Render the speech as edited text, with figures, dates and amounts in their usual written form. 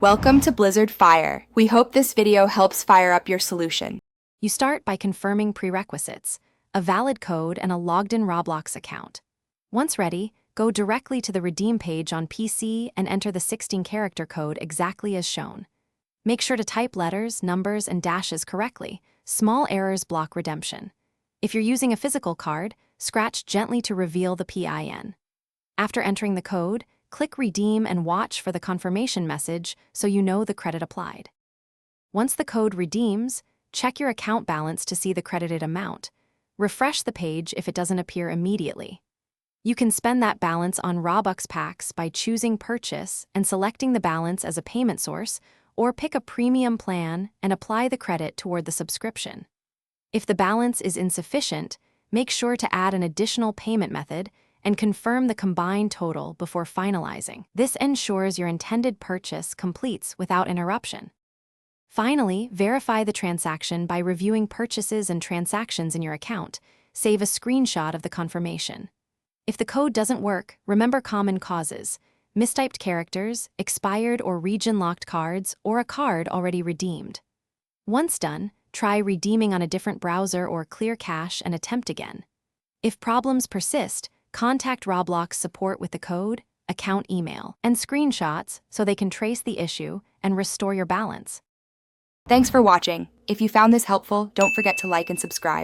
Welcome to Blizzard Fire. We hope this video helps fire up your solution. You start by confirming prerequisites, a valid code and a logged-in Roblox account. Once ready, go directly to the redeem page on PC and enter the 16-character code exactly as shown. Make sure to type letters, numbers, and dashes correctly. Small errors block redemption. If you're using a physical card, scratch gently to reveal the PIN. After entering the code, click Redeem and watch for the confirmation message so you know the credit applied. Once the code redeems, check your account balance to see the credited amount. Refresh the page if it doesn't appear immediately. You can spend that balance on Robux packs by choosing Purchase and selecting the balance as a payment source, or pick a premium plan and apply the credit toward the subscription. If the balance is insufficient, make sure to add an additional payment method and confirm the combined total before finalizing. This ensures your intended purchase completes without interruption. Finally, verify the transaction by reviewing purchases and transactions in your account. Save a screenshot of the confirmation. If the code doesn't work, remember common causes: mistyped characters, expired or region-locked cards, or a card already redeemed. Once done, try redeeming on a different browser or clear cache and attempt again. If problems persist, contact Roblox support with the code, account email, and screenshots so they can trace the issue and restore your balance. Thanks for watching. If you found this helpful, don't forget to like and subscribe.